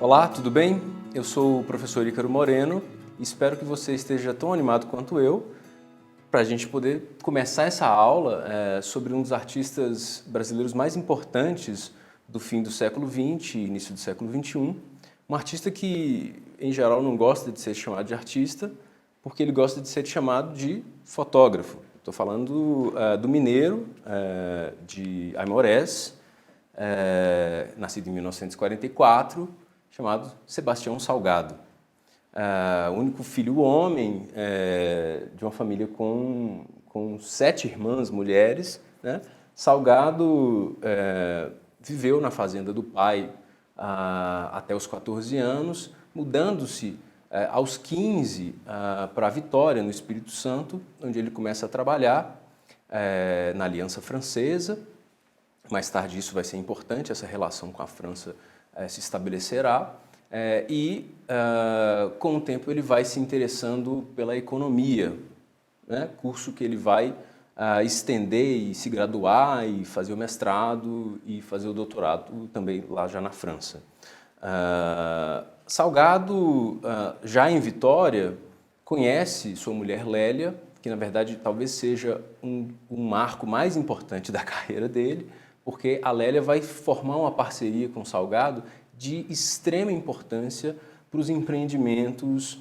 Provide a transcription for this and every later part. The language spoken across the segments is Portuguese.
Olá, tudo bem? Eu sou o professor Ícaro Moreno e espero que você esteja tão animado quanto eu para a gente poder começar essa aula sobre um dos artistas brasileiros mais importantes do fim do século XX e início do século XXI. Um artista que, em geral, não gosta de ser chamado de artista porque ele gosta de ser chamado de fotógrafo. Estou falando do mineiro de Aimorés, nascido em 1944, chamado Sebastião Salgado. O único filho homem de uma família com 7 irmãs mulheres, né? Salgado viveu na fazenda do pai até os 14 anos, mudando-se aos 15 para Vitória, no Espírito Santo, onde ele começa a trabalhar na Aliança Francesa. Mais tarde isso vai ser importante, essa relação com a França se estabelecerá. Com o tempo ele vai se interessando pela economia, né? Curso que ele vai estender e se graduar e fazer o mestrado e fazer o doutorado também lá já na França. Salgado, já em Vitória, conhece sua mulher Lélia, que na verdade talvez seja um marco mais importante da carreira dele, porque a Lélia vai formar uma parceria com Salgado de extrema importância para os empreendimentos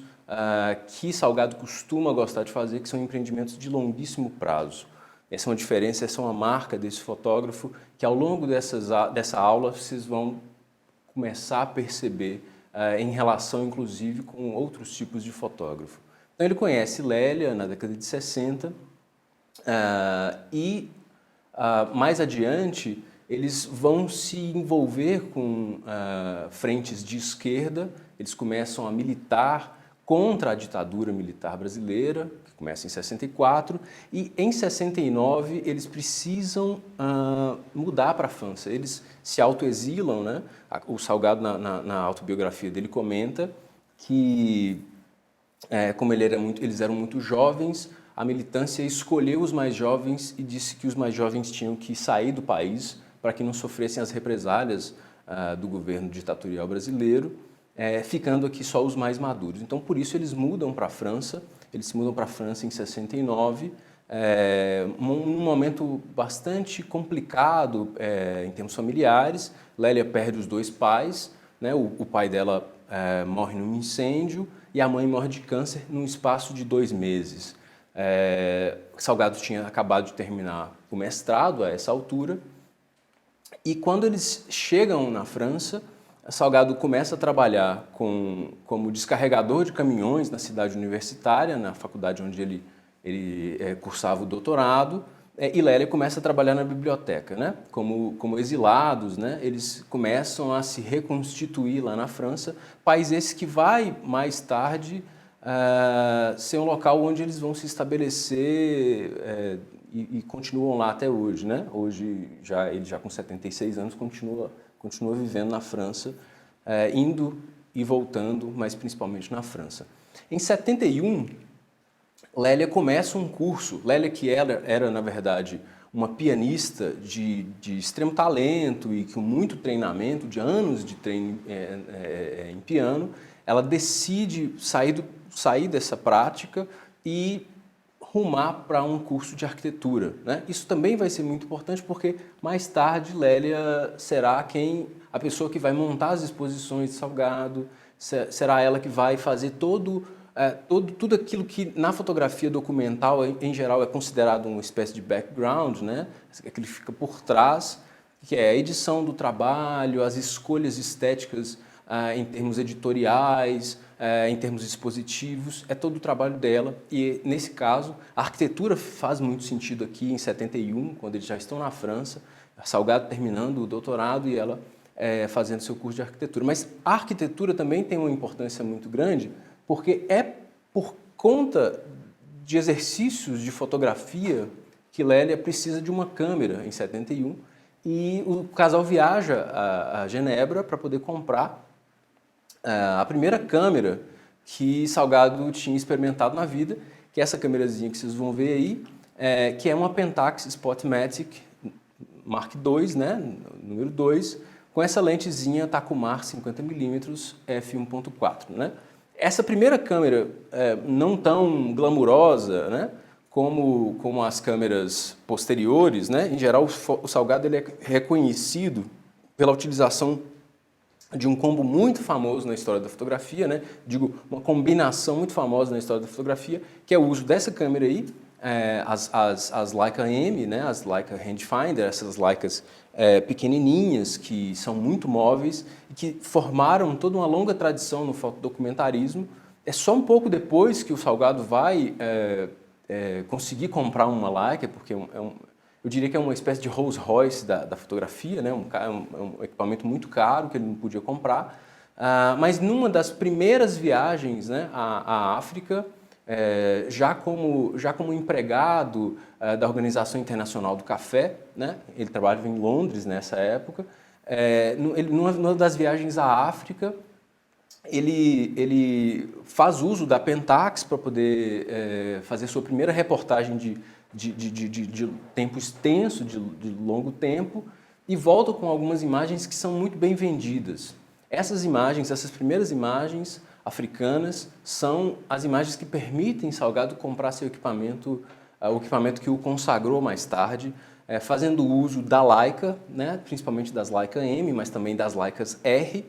que Salgado costuma gostar de fazer, que são empreendimentos de longuíssimo prazo. Essa é uma diferença, essa é uma marca desse fotógrafo que ao longo dessa aula vocês vão começar a perceber em relação, inclusive, com outros tipos de fotógrafo. Então ele conhece Lélia na década de 60 mais adiante eles vão se envolver com frentes de esquerda, eles começam a militar contra a ditadura militar brasileira, que começa em 64, e em 69 eles precisam mudar para a França. Eles se autoexilam, né? O Salgado, na autobiografia dele, comenta que, como eles eram muito jovens, a militância escolheu os mais jovens e disse que os mais jovens tinham que sair do país para que não sofressem as represálias do governo ditatorial brasileiro, ficando aqui só os mais maduros. Então, por isso, eles mudam para a França, eles se mudam para a França em 69, num momento bastante complicado em termos familiares. Lélia perde os 2 pais, né? O pai dela morre num incêndio e a mãe morre de câncer num espaço de 2 meses. Salgado tinha acabado de terminar o mestrado a essa altura, e quando eles chegam na França, Salgado começa a trabalhar como descarregador de caminhões na cidade universitária, na faculdade onde ele cursava o doutorado, e Lélia começa a trabalhar na biblioteca, né? Como exilados, né? Eles começam a se reconstituir lá na França, país esse que vai mais tarde ser um local onde eles vão se estabelecer e continuam lá até hoje, né? Hoje, ele já com 76 anos, continua vivendo na França, indo e voltando, mas principalmente na França. Em 71, Lélia começa um curso. Lélia, que era na verdade, uma pianista de extremo talento e com muito treinamento, de anos de treino em piano, ela decide sair dessa prática e rumar para um curso de arquitetura, né? Isso também vai ser muito importante porque mais tarde Lélia será a pessoa que vai montar as exposições de Salgado, será ela que vai fazer tudo aquilo que na fotografia documental em geral é considerado uma espécie de background, né? Aquilo que fica por trás, que é a edição do trabalho, as escolhas estéticas em termos editoriais, em termos expositivos, é todo o trabalho dela. E, nesse caso, a arquitetura faz muito sentido aqui em 71, quando eles já estão na França, Salgado terminando o doutorado e ela fazendo seu curso de arquitetura. Mas a arquitetura também tem uma importância muito grande, porque é por conta de exercícios de fotografia que Lélia precisa de uma câmera em 71, e o casal viaja a Genebra para poder comprar a primeira câmera que Salgado tinha experimentado na vida, que é essa câmerazinha que vocês vão ver aí, que é uma Pentax Spotmatic Mark II, né, número 2, com essa lentezinha Takumar 50mm f1.4, né? Essa primeira câmera, não tão glamurosa, né, como as câmeras posteriores, né? Em geral, o Salgado ele é reconhecido pela utilização de um combo muito famoso na história da fotografia, né? Digo, uma combinação muito famosa na história da fotografia, que é o uso dessa câmera aí, as Leica M, né? As Leica Rangefinder, essas Leicas pequenininhas, que são muito móveis e que formaram toda uma longa tradição no fotodocumentarismo. É só um pouco depois que o Salgado vai conseguir comprar uma Leica, porque eu diria que é uma espécie de Rolls Royce da fotografia, né? Um equipamento muito caro que ele não podia comprar. Mas numa das primeiras viagens, né, à África, já como empregado da Organização Internacional do Café, né? Ele trabalhava em Londres nessa época. Numa das viagens à África, ele faz uso da Pentax para poder fazer sua primeira reportagem de tempo extenso, de longo tempo, e volta com algumas imagens que são muito bem vendidas. Essas primeiras imagens africanas, são as imagens que permitem Salgado comprar seu equipamento, o equipamento que o consagrou mais tarde, fazendo uso da Leica, né, principalmente das Leica M, mas também das Leicas R.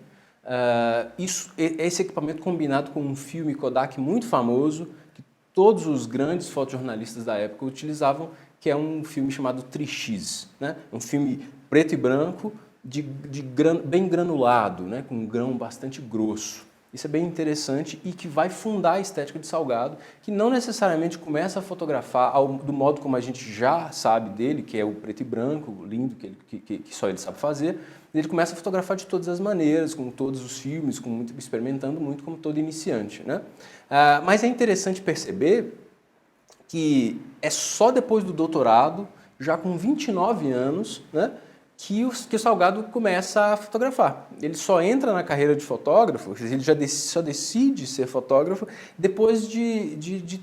Esse equipamento combinado com um filme Kodak muito famoso, que todos os grandes fotojornalistas da época utilizavam, que é um filme chamado Tri-X, né? Um filme preto e branco, bem granulado, né? Com um grão bastante grosso. Isso é bem interessante e que vai fundar a estética de Salgado, que não necessariamente começa a fotografar do modo como a gente já sabe dele, que é o preto e branco, lindo, que só ele sabe fazer. Ele começa a fotografar de todas as maneiras, com todos os filmes, experimentando muito como todo iniciante, né? Mas é interessante perceber que é só depois do doutorado, já com 29 anos, né, que o Salgado começa a fotografar. Ele só entra na carreira de fotógrafo, ele só decide ser fotógrafo depois de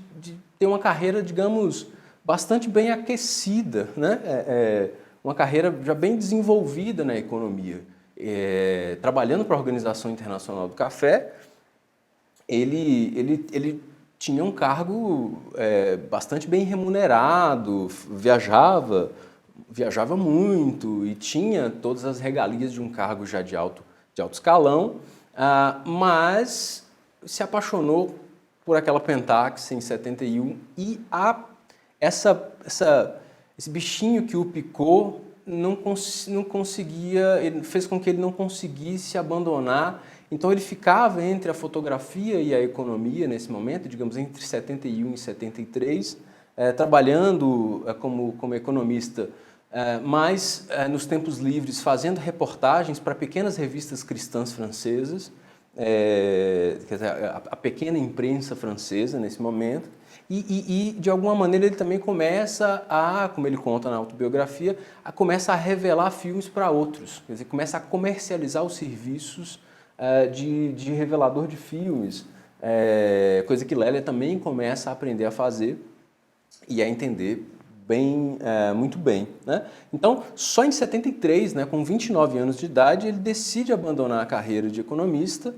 ter uma carreira, digamos, bastante bem aquecida, né? Uma carreira já bem desenvolvida na economia. Trabalhando para a Organização Internacional do Café, ele tinha um cargo bastante bem remunerado, viajava muito e tinha todas as regalias de um cargo já de alto escalão, mas se apaixonou por aquela Pentax em 71 e esse bichinho que o picou não conseguia, fez com que ele não conseguisse abandonar. Então ele ficava entre a fotografia e a economia nesse momento, digamos entre 71 e 73, trabalhando como economista, mas nos tempos livres fazendo reportagens para pequenas revistas cristãs francesas, quer dizer, a pequena imprensa francesa nesse momento, e de alguma maneira ele também começa como ele conta na autobiografia, começa a revelar filmes para outros, quer dizer, começa a comercializar os serviços de revelador de filmes, coisa que Lélia também começa a aprender a fazer e a entender muito bem, né? Então, só em 73, né, com 29 anos de idade, ele decide abandonar a carreira de economista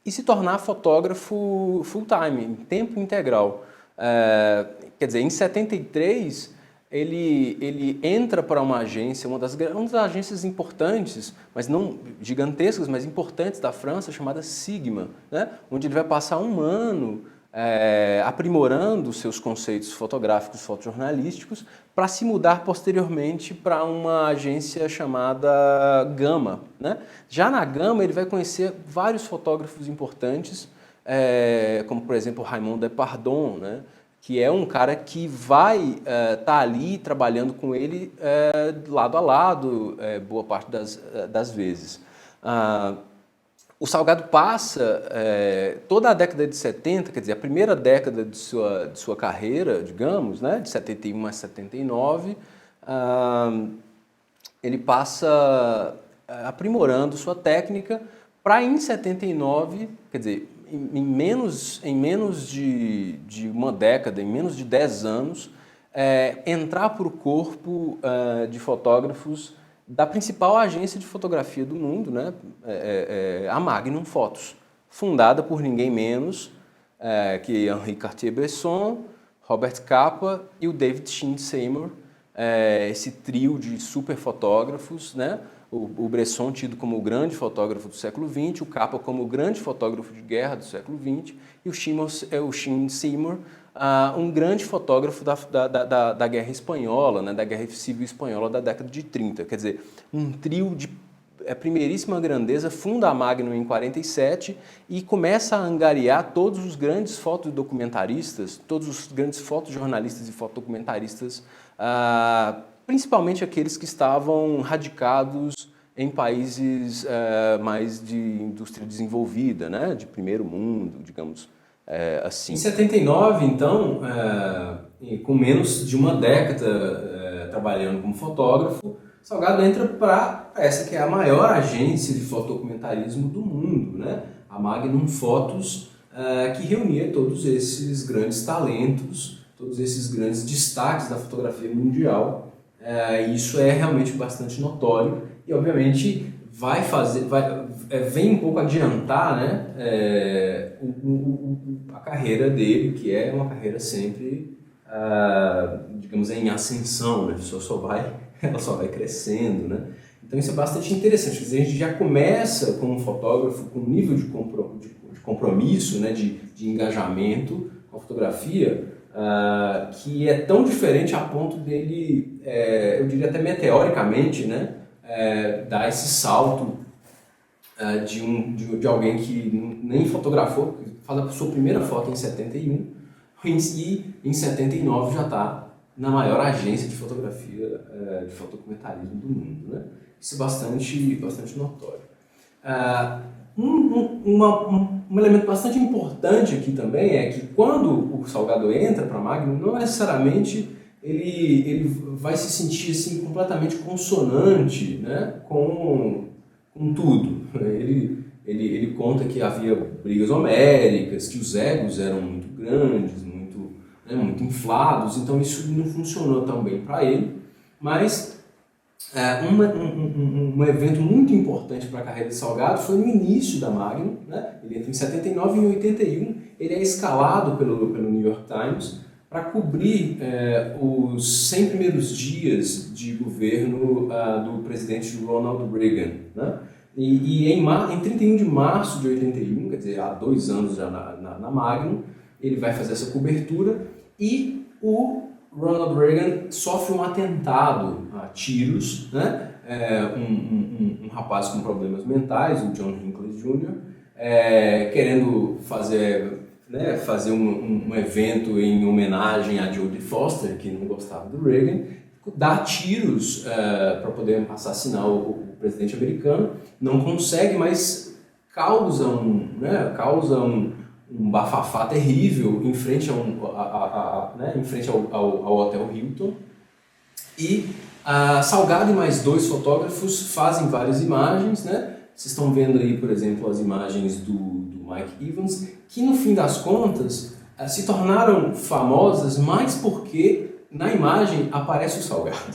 e se tornar fotógrafo full-time, em tempo integral. Quer dizer, em 73, ele entra para uma agência, uma das agências importantes, mas não gigantescas, mas importantes da França, chamada Sigma, né? Onde ele vai passar um ano aprimorando seus conceitos fotográficos, fotojornalísticos, para se mudar posteriormente para uma agência chamada Gama, né? Já na Gama ele vai conhecer vários fotógrafos importantes, como por exemplo Raymond Depardon, né? Que é um cara que vai estar ali trabalhando com ele lado a lado, boa parte das vezes. O Salgado passa toda a década de 70, quer dizer, a primeira década de sua carreira, digamos, né, de 71 a 79, ele passa aprimorando sua técnica para em 79, quer dizer, em menos de uma década, em menos de 10 anos, entrar para o corpo de fotógrafos da principal agência de fotografia do mundo, né? A Magnum Photos, fundada por ninguém menos que Henri Cartier-Bresson, Robert Capa e o David Sheen Seymour, esse trio de super fotógrafos, né? O Bresson tido como o grande fotógrafo do século XX, o Capa como o grande fotógrafo de guerra do século XX e o Sheen Seymour, um grande fotógrafo da Guerra Espanhola, né? Da Guerra Civil Espanhola da década de 30. Quer dizer, um trio de primeiríssima grandeza, funda a Magnum em 47 e começa a angariar todos os grandes fotodocumentaristas, todos os grandes fotojornalistas e fotodocumentaristas, principalmente aqueles que estavam radicados em países mais de indústria desenvolvida, né? De primeiro mundo, digamos assim. Em 79, então, com menos de uma década trabalhando como fotógrafo, Salgado entra para essa que é a maior agência de fotodocumentarismo do mundo, né? A Magnum Photos, que reunia todos esses grandes talentos, todos esses grandes destaques da fotografia mundial. Isso é realmente bastante notório e, obviamente, vem um pouco adiantar, né, a carreira dele, que é uma carreira sempre, digamos, em ascensão, né? Ela só vai crescendo, né? Então isso é bastante interessante. Quer dizer, a gente já começa como fotógrafo com um nível de compromisso, né, de engajamento com a fotografia, que é tão diferente a ponto dele, eu diria até meteoricamente, né, dar esse salto de alguém que nem fotografou, faz a sua primeira foto em 71 e em 79 já está na maior agência de fotografia, de fotodocumentarismo do mundo, né? Isso é bastante notório. Um elemento bastante importante aqui também é que quando o Salgado entra para a Magnum, não necessariamente ele vai se sentir assim, completamente consonante, né, com tudo. Ele conta que havia brigas homéricas, que os egos eram muito grandes, muito inflados, então isso não funcionou tão bem para ele, mas um evento muito importante para a carreira de Salgado foi no início da Magnum, né? Ele entra em 79 e em 81 ele é escalado pelo New York Times para cobrir os 100 primeiros dias de governo do presidente Ronald Reagan, né? E em 31 de março de 81, quer dizer, há 2 anos já na Magnum, ele vai fazer essa cobertura e o Ronald Reagan sofre um atentado a tiros, né? Um rapaz com problemas mentais, o John Hinckley Jr., querendo fazer um evento em homenagem a Jodie Foster, que não gostava do Reagan, dá tiros para poder assassinar o presidente americano, não consegue, mas causa um bafafá terrível em frente ao Hotel Hilton. E Salgado e mais 2 fotógrafos fazem várias imagens, né? Vocês estão vendo aí, por exemplo, as imagens do Mike Evans, que no fim das contas se tornaram famosas mais porque na imagem aparece o Salgado.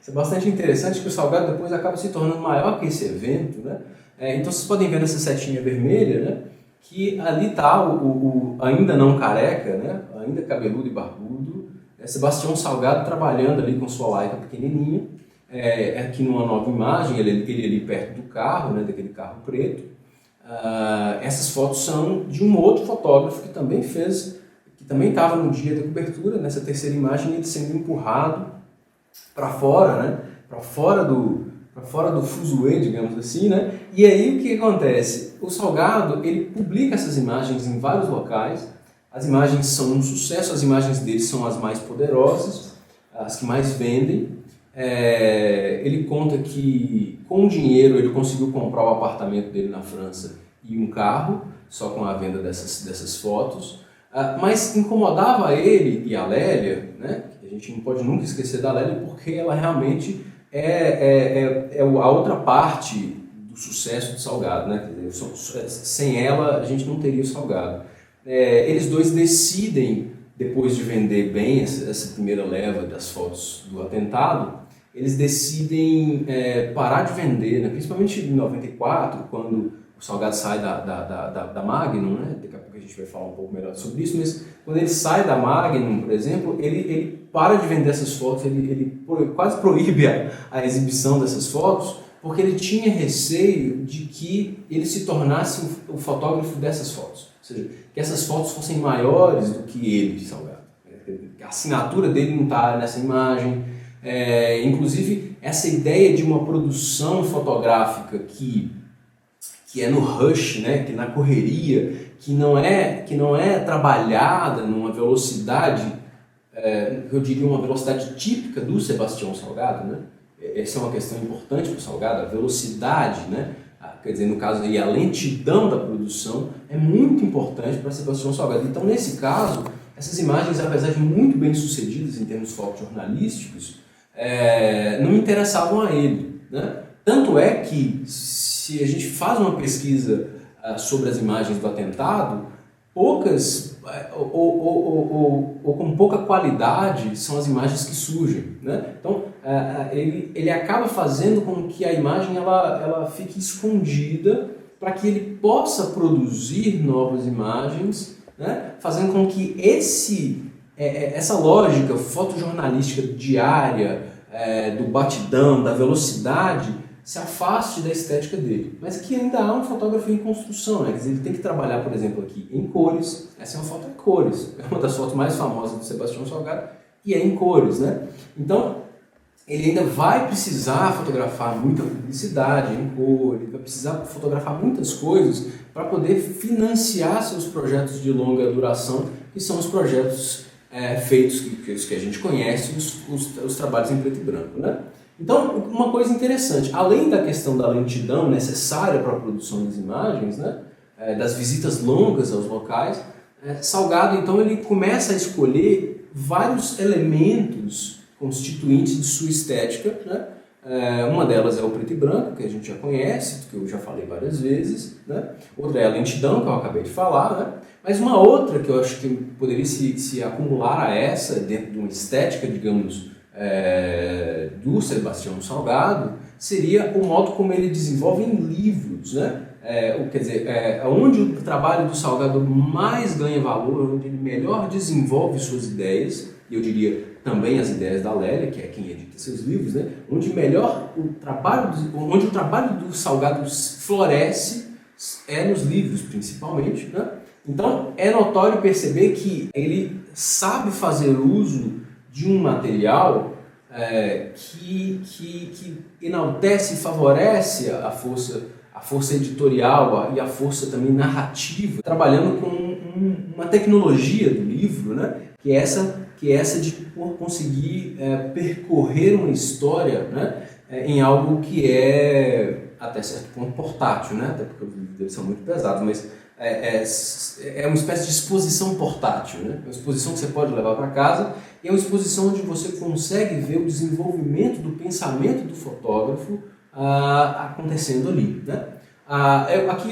Isso é bastante interessante, que o Salgado depois acaba se tornando maior que esse evento, né? Então vocês podem ver nessa setinha vermelha, né, que ali está o ainda não careca, né, ainda cabeludo e barbudo, Sebastião Salgado trabalhando ali com sua Leica pequenininha, aqui numa nova imagem, ele ali perto do carro, né, daquele carro preto. Essas fotos são de um outro fotógrafo que também estava no dia da cobertura, nessa terceira imagem, ele sendo empurrado para fora, né, para fora do fuzuê, digamos assim, né? E aí o que acontece? O Salgado, ele publica essas imagens em vários locais, as imagens são um sucesso, as imagens dele são as mais poderosas, as que mais vendem. Ele conta que com o dinheiro ele conseguiu comprar o apartamento dele na França e um carro, só com a venda dessas fotos, mas incomodava ele e a Lélia, né? A gente não pode nunca esquecer da Lélia porque ela realmente a outra parte do sucesso do Salgado, né? Sem ela a gente não teria o Salgado. Eles dois decidem, depois de vender bem essa primeira leva das fotos do atentado, eles decidem parar de vender, né? Principalmente em 94, quando o Salgado sai da Magnum, né? Daqui a pouco a gente vai falar um pouco melhor sobre isso, mas quando ele sai da Magnum, por exemplo, ele para de vender essas fotos, ele quase proíbe a exibição dessas fotos, porque ele tinha receio de que ele se tornasse o fotógrafo dessas fotos, ou seja, que essas fotos fossem maiores do que ele, de Salgado. A assinatura dele não está nessa imagem. Inclusive, essa ideia de uma produção fotográfica que é no rush, né, que na correria, que não é trabalhada numa velocidade, eu diria uma velocidade típica do Sebastião Salgado, né? Essa é uma questão importante para o Salgado, a velocidade, né? Quer dizer, no caso aí, a lentidão da produção é muito importante para Sebastião Salgado. Então, nesse caso, essas imagens, apesar de muito bem sucedidas em termos fotojornalísticos, não interessavam a ele, né? Tanto é que, se a gente faz uma pesquisa sobre as imagens do atentado, poucas ou com pouca qualidade são as imagens que surgem, né? Então, ele acaba fazendo com que a imagem ela fique escondida para que ele possa produzir novas imagens, né? Fazendo com que essa lógica fotojornalística diária, do batidão, da velocidade, se afaste da estética dele. Mas que ainda há um fotógrafo em construção, né? Quer dizer, ele tem que trabalhar, por exemplo, aqui em cores. Essa é uma foto em cores, é uma das fotos mais famosas do Sebastião Salgado, e é em cores, né? Então, ele ainda vai precisar fotografar muita publicidade em cor, ele vai precisar fotografar muitas coisas para poder financiar seus projetos de longa duração, que são os projetos feitos que a gente conhece, os trabalhos em preto e branco, né? Então, uma coisa interessante, além da questão da lentidão necessária para a produção das imagens, né, das visitas longas aos locais, Salgado, então, ele começa a escolher vários elementos constituintes de sua estética, né? Uma delas é o preto e branco, que a gente já conhece, que eu já falei várias vezes, né? Outra é a lentidão, que eu acabei de falar, né? Mas uma outra que eu acho que poderia se acumular a essa, dentro de uma estética, digamos, do Sebastião Salgado, seria o modo como ele desenvolve em livros, né? Quer dizer, onde o trabalho do Salgado mais ganha valor, onde ele melhor desenvolve suas ideias, e eu diria também as ideias da Lélia, que é quem edita seus livros, né? Onde o trabalho do Salgado floresce nos livros, principalmente, né? Então, é notório perceber que ele sabe fazer uso de um material que enaltece e favorece a força editorial e a força também narrativa, trabalhando com uma tecnologia do livro, né? que é essa de conseguir percorrer uma história, né? Em algo que é até certo ponto portátil, né? Até porque os livros deles são muito pesados, mas é uma espécie de exposição portátil, né? Uma exposição que você pode levar para casa, e é uma exposição onde você consegue ver o desenvolvimento do pensamento do fotógrafo acontecendo ali, né?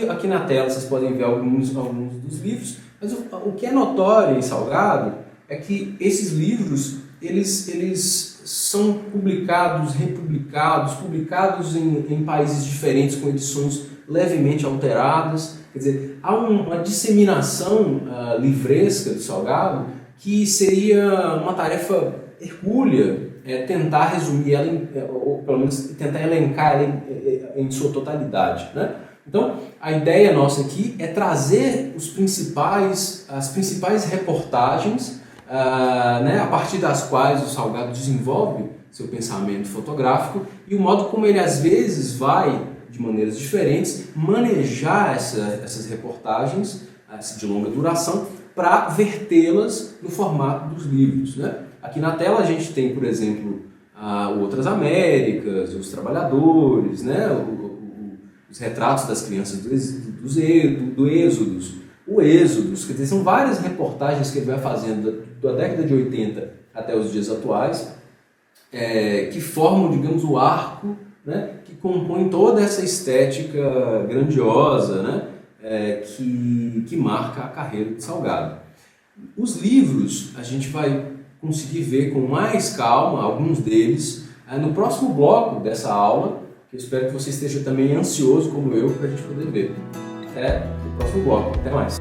Aqui na tela vocês podem ver alguns dos livros, mas o que é notório em Salgado é que esses livros eles são publicados, republicados, publicados em países diferentes com edições levemente alteradas. Quer dizer, há uma disseminação livresca do Salgado que seria uma tarefa hercúlea tentar resumir ela, ou pelo menos tentar elencar ela em sua totalidade, né? Então, a ideia nossa aqui é trazer as principais reportagens, né, a partir das quais o Salgado desenvolve seu pensamento fotográfico e o modo como ele às vezes vai, de maneiras diferentes, manejar essas reportagens de longa duração para vertê-las no formato dos livros, né? Aqui na tela a gente tem, por exemplo, Outras Américas, Os Trabalhadores, né? Os retratos das crianças do Êxodos, o Êxodos, quer dizer, são várias reportagens que ele vai fazendo da década de 80 até os dias atuais, que formam, digamos, o arco, né, que compõe toda essa estética grandiosa, né, que marca a carreira de Salgado. Os livros a gente vai conseguir ver com mais calma, alguns deles, no próximo bloco dessa aula, que eu espero que você esteja também ansioso como eu para a gente poder ver. Até o próximo bloco. Até mais.